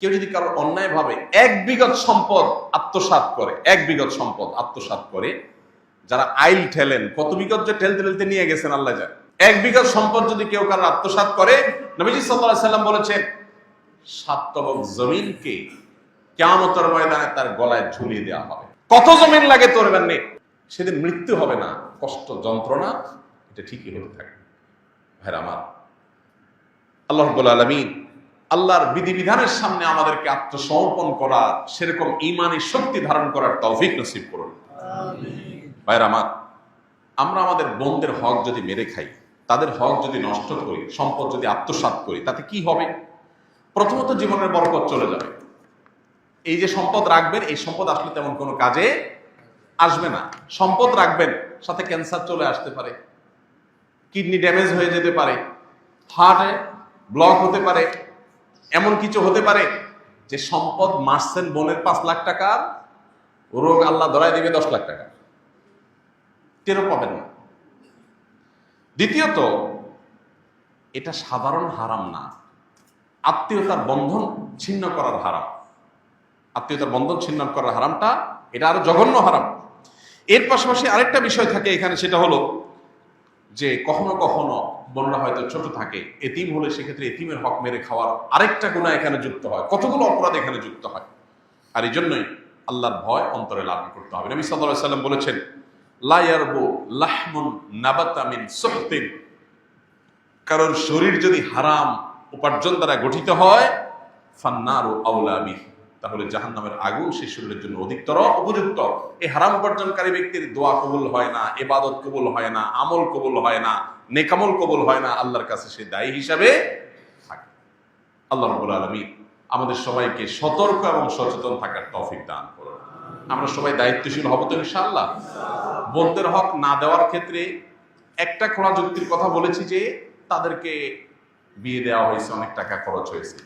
কেউ যদি কারো অন্যায় ভাবে 1 বিঘত সম্পদ আত্মসাৎ করে, যারা আইল ঠেলেন, কত বিঘত যে ঠেলতে ঠেলতে নিয়ে গেছেন আল্লাহ জানে। 1 বিঘত সম্পদ যদি কেউ কারো আত্মসাৎ করে, নবীজি সাল্লাল্লাহু আলাইহি সাল্লাম বলেছেন 7 তবক জমিনকে কিয়ামতের ময়দানে তার গলায় ঝুলিয়ে দেওয়া হবে। কত জমিন লাগে তোর বান্নে, সেদিন মৃত্যু হবে না, কষ্ট যন্ত্রণা এটা ঠিকই হতে থাকে। ভাইরা আমার, আল্লাহ রাব্বুল আলামিন আল্লাহর বিধিবিধানের সামনে আমাদেরকে আত্মসমর্পণ করার, সেরকম ঈমানী শক্তি ধারণ করার তৌফিক নসিব করুন। ভাইরা আমার, আমরা আমাদের বোনদের হক যদি মেরে খাই, তাদের হক যদি নষ্ট করি, সম্পদ যদি আত্মসাৎ করি, তাতে কি হবে? প্রথমত জীবনের বরকত চলে যাবে। এই যে সম্পদ রাখবেন, এই সম্পদ আসলে তেমন কোনো কাজে আসবে না। সম্পদ রাখবেন, সাথে ক্যান্সার চলে আসতে পারে, কিডনি ড্যামেজ হয়ে যেতে পারে, হার্টে ব্লক হতে পারে, এমন কিছু হতে পারে যে সম্পদ মারছেন বোনের 5 লাখ টাকার রোগ আল্লাহ ধরায় দিবে 10 লাখ টাকা, টেরও পাবেন না। দ্বিতীয়ত, এটা সাধারণ হারাম না, আত্মীয়তার বন্ধন ছিন্ন করার হারাম। আত্মীয়তার বন্ধন ছিন্ন করার হারামটা এটা আরো জঘন্য হারাম। এর পাশাপাশি আরেকটা বিষয় থাকে এখানে, সেটা হলো যে কখনো কখনো বোনরা হয়তো ছোট থাকে, এতিম হলে সেক্ষেত্রে এতিমের হক মেরে খাওয়ার আরেকটা গুনাহ এখানে যুক্ত হয়, কতগুলো অপরাধ এখানে যুক্ত হয়। আর এই জন্যই আল্লাহর ভয় অন্তরে লালন করতে হবে। নবী সাল্লাল্লাহু আলাইহি সাল্লাম বলেছেন, লা ইয়ারবু লাহমুন নাবাতা মিন সুহতিন, কারোর শরীর যদি হারাম উপার্জন দ্বারা গঠিত হয়, ফান্নারু আউলা বিহি, তাহলে জাহান্নামের আগুন সেই শরীরের জন্য অধিকতর উপযুক্ত। এই হারাম উপার্জনকারী ব্যক্তির দোয়া কবুল হয় না, ইবাদত কবুল হয় না, আমল কবুল হয় না, নেকামল কবুল হয় না, আল্লাহর কাছে সে দায়ী হিসাবে থাকে। আল্লাহ রাব্বুল আলামিন আমাদের সবাইকে সতর্ক এবং সচেতন থাকার তৌফিক দান করুন। আমরা সবাই দায়িত্বশীল হব তো ইনশাআল্লাহ। বোনদের হক না দেওয়ার ক্ষেত্রে একটা খোলা যুক্তির কথা বলেছি যে তাদেরকে বিয়ে দেওয়া হয়েছে, অনেক টাকা খরচ হয়েছে।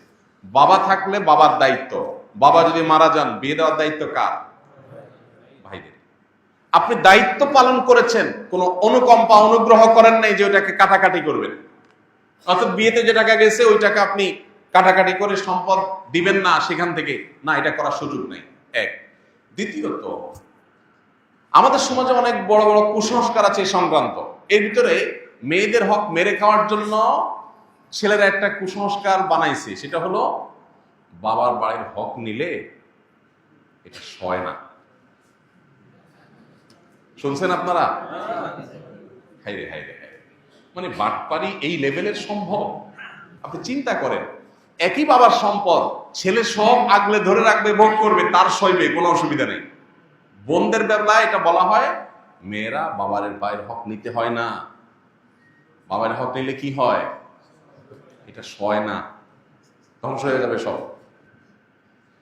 বাবা থাকলে বাবার দায়িত্ব, বাবা যদি মারা যান বিয়ে দেওয়ার দায়িত্ব কার? ভাইদের। আপনি দায়িত্ব পালন করেছেন, কোনো অনুকম্পা অনুগ্রহ করেন নাই যে ওইটাকে কাটাকাটি করবেন, অর্থাৎ বিয়েতে যে টাকা গেছে ওই টাকা আপনি কাটাকাটি করে সম্পদ দিবেন না সেখান থেকে, না, এটা করার সুযোগ নেই। এক। দ্বিতীয়ত, আমাদের সমাজে অনেক বড় বড় কুসংস্কার আছে এই সংক্রান্ত। এর ভিতরে মেয়েদের হক মেরে খাওয়ার জন্য ছেলেরা একটা কুসংস্কার বানাইছে, সেটা হলো বাবার বাড়ির হক নিলে এটা সয় না। শুনছেন আপনারা? হাইরে হাইরে হাইরে, মানে বাটপারি এই লেভেলের সম্ভব? আপনি চিন্তা করেন, একই বাবার সম্পদ, ছেলে সব আগলে ধরে রাখবে, ভোগ করবে, তার সইবে, কোনো অসুবিধা নেই। বোনদের বেলায় এটা বলা হয়, মেয়েরা বাবার ভাইয়ের হক নিতে হয় না, বাবার হক নিলে কি হয়? এটা সয় না, ধ্বংস হয়ে যাবে সব,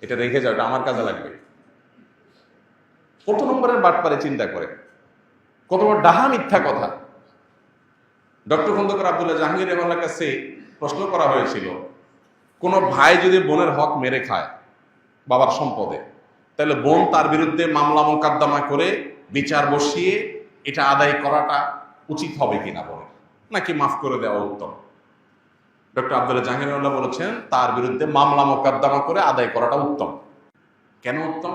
এটা রেখে যাও, এটা আমার কাজে লাগবে। কত নম্বরের বাটপারে চিন্তা করে, কত বড় ডাহা মিথ্যা কথা। ডক্টর খন্দকার আব্দুল্লাহ জাহাঙ্গীর রহমানের কাছে প্রশ্ন করা হয়েছিল, কোন ভাই যদি বোনের হক মেরে খায় বাবার সম্পদে, তাহলে বোন তার বিরুদ্ধে মামলা মোকদ্দমা করে বিচার বসিয়ে এটা আদায় করাটা উচিত হবে কিনা বলে, নাকি মাফ করে দেওয়া উত্তম? ডক্টর আব্দুল্লাহ জাহাঙ্গীর রহমাল্লাহ বলেছেন তার বিরুদ্ধে মামলা মোকদ্দমা করে আদায় করাটা উত্তম। কেন উত্তম?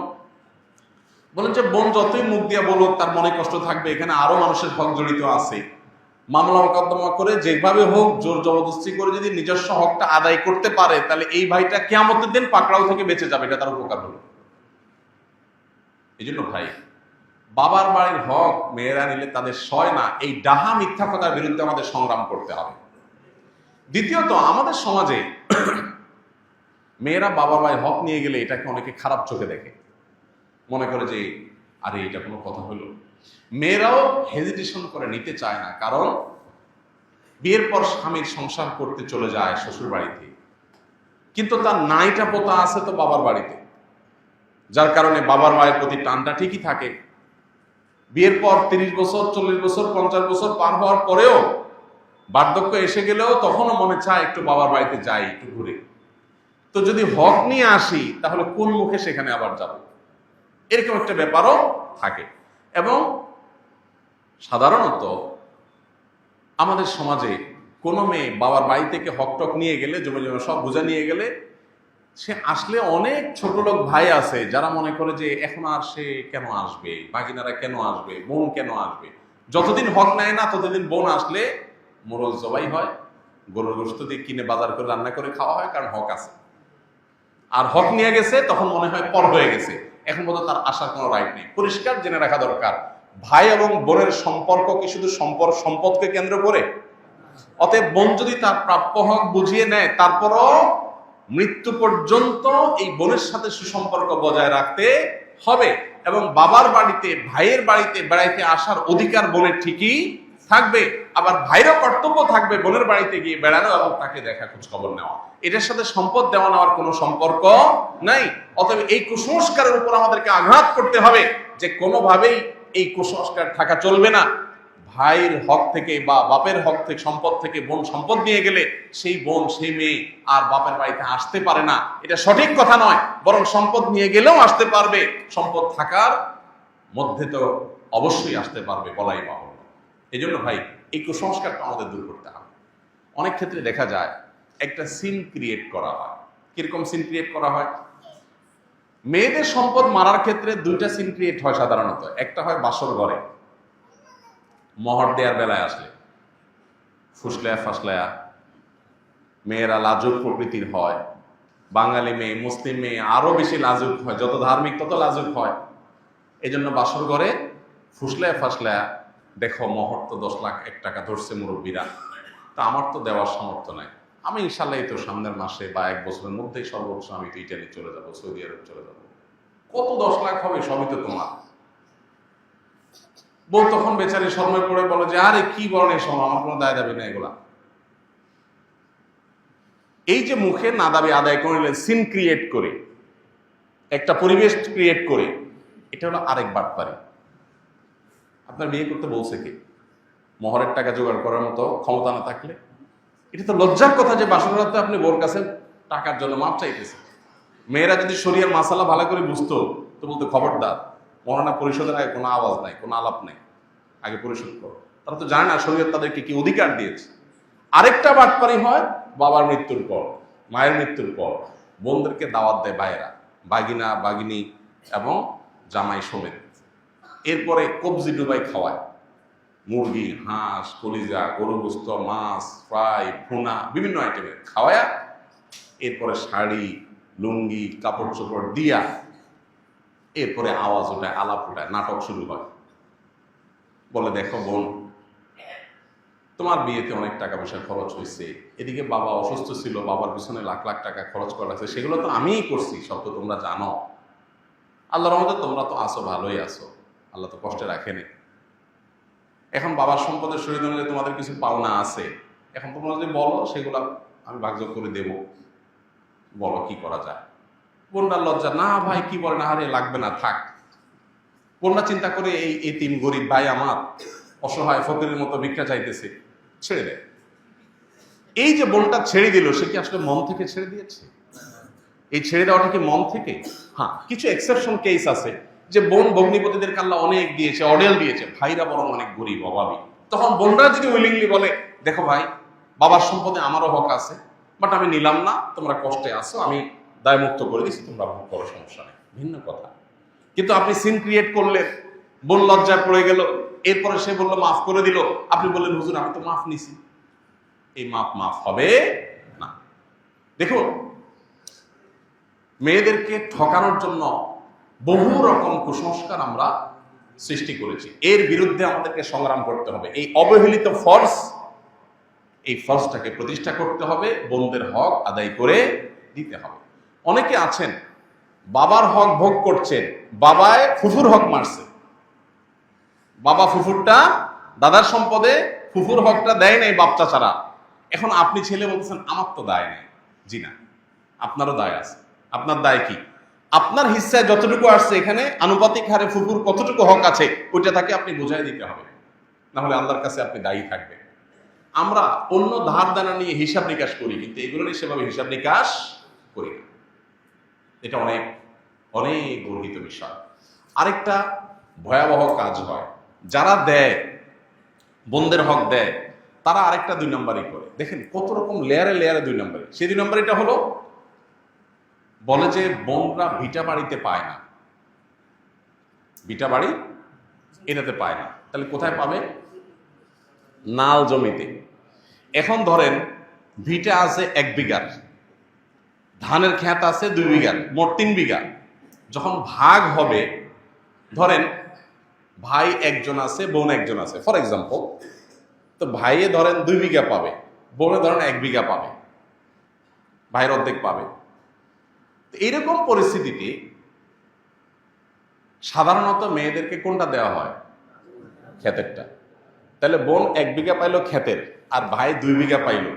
বলেন যে বোন যতই মুখ দিয়া বলুক তার মনে কষ্ট থাকবে, এখানে আরো মানুষের হক জড়িত আছে। মামলা মোকদ্দমা করে যেভাবে হোক জোর জবরদস্তি করে যদি নিজস্ব হকটা আদায় করতে পারে, তাহলে এই ভাইটা কিয়ামতের দিন পাকড়াও থেকে বেঁচে যাবে, এটা তার উপকার হলো। এই জন্য ভাই, বাবার বাড়ির হক মেয়েরা নিলে তাদের সয় না, এই ডাহা মিথ্যা কথার বিরুদ্ধে আমাদের সংগ্রাম করতে হবে। দ্বিতীয়ত, আমাদের সমাজে মেয়েরা বাবার বাড়ির হক নিয়ে গেলে এটাকে অনেকে খারাপ চোখে দেখে, মনে করে যে আরে এটা কোনো কথা হলো। মেয়েরাও হেজিটেশন করে নিতে চায় না, কারণ বিয়ের পর স্বামীর সংসার করতে চলে যায় শ্বশুর বাড়িতে, কিন্তু তার নাইটা পোতা আছে তো বাবার বাড়িতে, যার কারণে বাবার মায়ের প্রতি টানটা ঠিকই থাকে। বিয়ের পর 30 বছর 40 বছর 50 বছর পার হওয়ার পরেও, বার্ধক্য এসে গেলেও তখনও মনে চায় একটু বাবার বাড়িতে যাই, একটু ঘুরে। তো যদি হক নিয়ে আসি তাহলে কোন মুখে সেখানে আবার যাব, এরকম একটা ব্যাপারও থাকে। এবং সাধারণত আমাদের সমাজে কোনো মেয়ে বাবার বাড়ি থেকে হক টক নিয়ে গেলে, জমি জমা সব বুঝা নিয়ে গেলে, সে আসলে অনেক ছোট লোক ভাই আছে যারা মনে করে যে এখন আর সে কেন আসবে, বাগিনারা কেন আসবে, বোন কেন আসবে। যতদিন হক নেয় না ততদিন বোন আসলে মোরগ জবাই হয়, গরুর গোশত দিয়ে কিনে বাজার করে রান্না করে খাওয়া হয়, কারণ হক আছে। আর হক নিয়ে গেছে তখন মনে হয় পর হয়ে গেছে, এখন বোধহয় তার আসার কোনো রাইট নেই। পরিষ্কার জেনে রাখা দরকার, ভাই এবং বোনের সম্পর্ক কি শুধু সম্পদকে কেন্দ্র করে? অতএব বোন যদি তার প্রাপ্য হক বুঝিয়ে নেয়, তারপরও মৃত্যু পর্যন্ত এই বোনের সাথে সুসম্পর্ক বজায় রাখতে হবে। এবং বাবার বাড়িতে, ভাইয়ের বাড়িতে বেড়াইতে আসার অধিকার বোনের ঠিকই থাকবে। আবার ভাইয়েরও কর্তব্য থাকবে বোনের বাড়িতে গিয়ে বেড়ানো এবং তাকে দেখা, খোঁজ খবর নেওয়া। এটার সাথে সম্পদ দেওয়া নেওয়ার কোনো সম্পর্ক নাই। অতএব এই কুসংস্কারের উপর আমাদেরকে আঘাত করতে হবে যে কোনোভাবেই এই কুসংস্কার থাকা চলবে না। ভাইয়ের হক থেকে বা বাপের হক থেকে, সম্পদ থেকে বোন সম্পদ নিয়ে গেলে সেই বোন, সেই মেয়ে আর বাপের বাড়িতে আসতে পারে না, এটা সঠিক কথা নয়। বরং সম্পদ নিয়ে গেলেও আসতে পারবে, সম্পদ থাকার মধ্যে তো অবশ্যই আসতে পারবে, বলাই বাহুল্য। এই জন্য ভাই এই কুসংস্কারটা আমাদের দূর করতে হবে। অনেক ক্ষেত্রে দেখা যায় একটা সিন ক্রিয়েট করা হয়। কিরকম সিন ক্রিয়েট করা হয়? মেয়েদের সম্পদ মারার ক্ষেত্রে দুইটা সিন ক্রিয়েট হয় সাধারণত। একটা হয় বাসর ঘরে, মহর দেওয়ার বেলায় আসলে ফুসলায়া ফাসলায়া, মেয়েরা লাজুক প্রকৃতির হয়। বাঙালি মেয়ে, মুসলিম মেয়ে আরো বেশি লাজুক হয়, যত ধার্মিক তত লাজুক হয়। এই জন্য বাসর ঘরে ফুসলায়া ফাসলায়া, দেখো মোহর তো 10 লাখ 1 টাকা ধরছে মুরব্বীরা, তা আমার তো দেওয়ার সামর্থ্য নাই, আমি ইনশাল্লাহ তো সামনের মাসে বা 1 বছরের মধ্যেই সর্বোচ্চ আমি তো ইটালি চলে যাবো, সৌদি আরব চলে যাবো, কত 10 লাখ হবে, সবই তো তোমার। বউ তখন বেচারি শর্মে পড়ে বলে যে আরে কি বলেন এই সময়, আমার কোনো দায় দাবি না এগুলা। এই যে মুখে না দাবি আদায় করলেন, সিন ক্রিয়েট করে, একটা পরিবেশ ক্রিয়েট করে, এটা হলো আরেক বাটপারি। আপনার বিয়ে করতে বলছে কি? মহরের টাকা জোগাড় করার মতো ক্ষমতা না থাকলে এটা তো লজ্জার কথা যে বাসরাতে আপনি বোর কাছে টাকার জন্য মাপ চাইতেছেন। মেয়েরা যদি শরিয়ার মাসালা ভালো করে বুঝতো তো বলতো খবরদার, মহারণা পরিশোধের আগে কোনো আওয়াজ নাই, কোনো আলাপ নাই, আগে পরিশোধ করো। তারা তো জানে না শরীয়ত তাদেরকে কি অধিকার দিয়েছে। আরেকটা বাটপারি হয় বাবার মৃত্যুর পর, মায়ের মৃত্যুর পর বোনদেরকে দাওয়াত দেয় ভাইয়েরা, বাগিনা বাগিনী এবং জামাই সমেত। এরপরে কবজি ডুবাই খাওয়ায়, মুরগি, হাঁস, কলিজা, গরু গোস্ত, মাছ ফ্রাই, ভুনা, বিভিন্ন আইটেমের খাওয়ায়া এরপরে শাড়ি, লুঙ্গি, কাপড় চোপড় দিয়া এরপরে আওয়াজ ওঠায়, আলাপ ওঠায়, নাটক শুরু হয়। বলে দেখো বোন, তোমার বিয়েতে অনেক টাকা পয়সা খরচ হয়েছে, এদিকে বাবা অসুস্থ ছিল, বাবার পিছনে লাখ লাখ টাকা খরচ করা আছে, সেগুলো তো আমিই করছি, সব তো তোমরা জানো। আল্লাহর রহমতে তোমরা তো আসো, ভালোই আসো, আল্লাহ তো কষ্টে রাখেনি। এখন বাবার সম্পদের শরীর অনুযায়ী তোমাদের কিছু পাওনা আছে, এখন তোমরা যদি বলো সেগুলো আমি ভাগযোগ করে দেব, বলো কি করা যায়। বোনটার লজ্জা, না ভাই কি বলে, না আরে লাগবে না থাক। বোনটা চিন্তা করে এই এতিম গরিব ভাই আমার অসহায় ফকিরের মতো ভিক্ষা চাইতেছে, ছেড়ে দেয়। এই যে বোনটা ছেড়ে দিল, সে কি আসলে মন থেকে ছেড়ে দিয়েছে? এই ছেড়ে দেওয়াটা কি মন থেকে? হ্যাঁ, কিছু এক্সেপশন কেস আছে যে বোন ভগ্নিপতিদের কাল্লা অনেক দিয়েছে, অডেল দিয়েছে, ভাইরা বরং অনেক গরিব অভাবী। তখন বোনরা যদি উইলিংলি বলে দেখো ভাই, বাবার সম্পদে আমারও হক আছে, বাট আমি নিলাম না, তোমরা কষ্টে আসো, আমি দায়মুক্ত করে দিচ্ছি, তোমরা ভোগ করো, সমস্যা নেই, ভিন্ন কথা। কিন্তু আপনি সিন ক্রিয়েট করলেন, বোন লজ্জায় পড়ে গেল, এরপরে সে বললো মাফ করে দিল, আপনি বললেন হুজুর আমি তো মাফ নিছি। এই মাফ হবে না। দেখুন, মেয়েদেরকে ঠকানোর জন্য বহু রকম কুসংস্কার আমরা সৃষ্টি করেছি, এর বিরুদ্ধে আমাদেরকে সংগ্রাম করতে হবে। এই অবহেলিত ফরজ, এই ফরজটাকে প্রতিষ্ঠা করতে হবে, বোনদের হক আদায় করে দিতে হবে। অনেকে আছেন বাবার হক ভোগ করছেন, বাবায় ফুফুর হক মারছে, বাবা ফুফুরটা দাদার সম্পদে ফুফুর হকটা দেয় নাই বাপ চাচারা। এখন আপনি ছেলে বলতেছেন আমার তো দায় নেই। জি না, আপনারও দায় আছে। আপনার দায় কি? আপনার হিস্সায় যতটুকু আসছে এখানে আনুপাতিক হারে ফুফুর কতটুকু হক আছে ওইটা তাকে আপনি বুঝাই দিতে হবে, না হলে আল্লাহর কাছে আপনি দায়ী থাকবেন। আমরা অন্য ধার দানা নিয়ে হিসাব নিকাশ করি, কিন্তু এগুলো নিয়ে সেভাবে হিসাব নিকাশ করি না। এটা অনেক অনেক গর্হিত বিষয়। আরেকটা ভয়াবহ কাজ হয়, যারা দেয়, বোনদের হক দেয়, তারা আরেকটা 2 নম্বরই করে। দেখেন কত রকম লেয়ারে লেয়ারে 2 নম্বরই। সেই 2 নম্বরটা হলো বলে যে বোনরা ভিটা বাড়িতে পায় না, ভিটা বাড়ি এটাতে পায় না, তাহলে কোথায় পাবে? নাল জমিতে। এখন ধরেন ভিটা আছে 1 বিঘার, ধানের ক্ষেত আছে 2 বিঘার, মোট 3 বিঘা। যখন ভাগ হবে, ধরেন ভাই একজন আছে, বোন একজন আছে, ফর এক্সাম্পল, তো ভাইয়ে ধরেন 2 বিঘা পাবে, বোনে ধরেন 1 বিঘা পাবে, ভাইয়ের অর্ধেক পাবে। এইরকম পরিস্থিতিতে সাধারণত মেয়েদেরকে কোনটা দেওয়া হয়? ক্ষেতেরটা। তাহলে বোন 1 বিঘা পাইলো ক্ষেতের, আর ভাই 2 বিঘা পাইলো।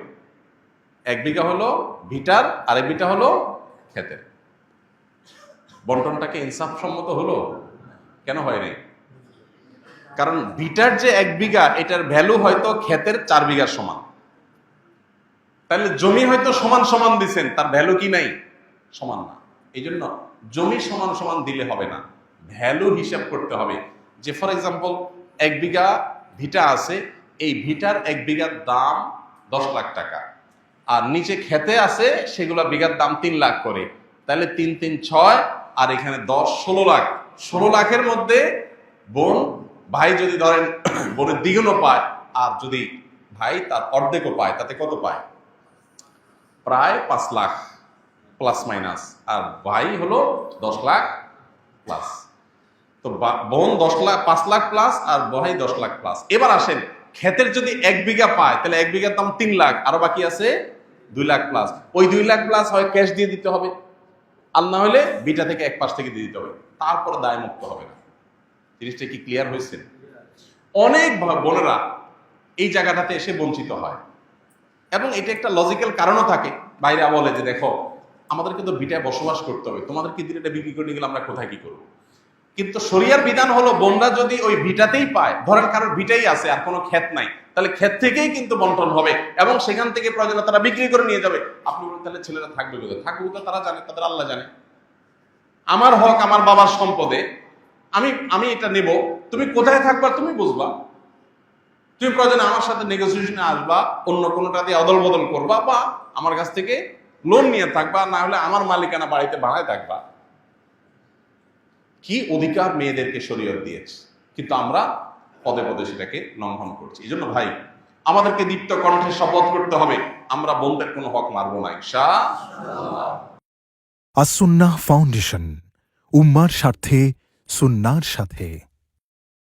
1 বিঘা হলো ভিটার, আর 1 বিঘা হলো ক্ষেতের। বন্টনটাকে ইনসাফসম্মত হলো? কেন হয় নাই? কারণ ভিটার যে 1 বিঘা, এটার ভ্যালু হয়তো ক্ষেতের 4 বিঘার সমান। তাহলে জমি হয়তো সমান সমান দিচ্ছেন, তার ভ্যালু কি নাই? সমান না। এই জন্য জমি সমান সমান দিলে হবে না, ভ্যালু হিসাব করতে হবে। যে ফর এক্সাম্পল 1 বিঘা ভিটা আছে, এই ভিটার 1 বিঘার দাম 10 লাখ টাকা, আর নিচে খেতে আছে সেগুলো বিঘার দাম 3 লাখ করে। তাহলে 3 3 6, আর এখানে 10 16 লাখ। 16 লাখের মধ্যে বোন, ভাই যদি ধরেন বোনের দ্বিগুণও পায়, আর যদি ভাই তার অর্ধেকও পায়, তাতে কত পায়? প্রায় 5 লাখ প্লাস মাইনাস, আর ভাই হলো 10 লাখ প্লাস। তো বোন 10 লাখ 5 লাখ প্লাস, আর ভাই 10 লাখ প্লাস। এবার আসেন, ক্ষেতের যদি 1 বিঘা পায়, তাহলে 1 বিঘার দাম 3 লাখ, আরো বাকি আছে 2 লাখ প্লাস। ওই 2 লাখ প্লাস হয় ক্যাশ দিয়ে দিতে হবে, আর না হলে বিটা থেকে এক পাশ থেকে দিয়ে দিতে হবে, তারপর দায় মুক্ত হবে না। জিনিসটা কি ক্লিয়ার হয়েছে? অনেক বোনেরা এই জায়গাটাতে এসে বঞ্চিত হয়, এবং এটা একটা লজিক্যাল কারণও থাকে। বাইরে বলে যে দেখো, আমাদেরকে তো ভিটায় বসবাস করতে হবে, তোমাদেরকে দিলে এটা বিক্রি করে নিয়ে গেলে আমরা কোথায় কি করবো? কিন্তু শরিয়ার বিধান হলো, বোনরা যদি ওই ভিটাতেই পায়, ধরেন কারোর ভিটাই আছে আর কোনো ক্ষেত নাই, তাহলে ক্ষেত থেকেই কিন্তু বন্টন হবে, এবং সেখান থেকে প্রয়োজনে তারা বিক্রি করে নিয়ে যাবে। আপনি বলেন তাহলে ছেলেরা থাকবে কোথায়? থাকবে কোথায় তারা জানে, তাদের আল্লাহ জানে। আমার হক আমার বাবার সম্পদে, আমি এটা নেব, তুমি কোথায় থাকবা তুমি বুঝবা। তুমি প্রয়োজনে আমার সাথে নেগোসিয়েশনে আসবা, অন্য কোনোটা দিয়ে অদল বদল করবা, বা আমার কাছ থেকে লোন নিয়ে থাকবা, না হলে আমার মালিকানা বাড়িতে ভাড়ায় থাকবা। কি অধিকার মেয়েদেরকে শরীয়ত দিয়েছে, কিন্তু আমরা পদে পদে সেটাকে লঙ্ঘন করছি। এই জন্য ভাই, আমাদেরকে দীপ্ত কণ্ঠে শপথ করতে হবে, আমরা বোনদের কোনো হক মারবো না, ইনশাআল্লাহ। আস-সুন্নাহ ফাউন্ডেশন, উম্মার স্বার্থে সুন্নাহর সাথে।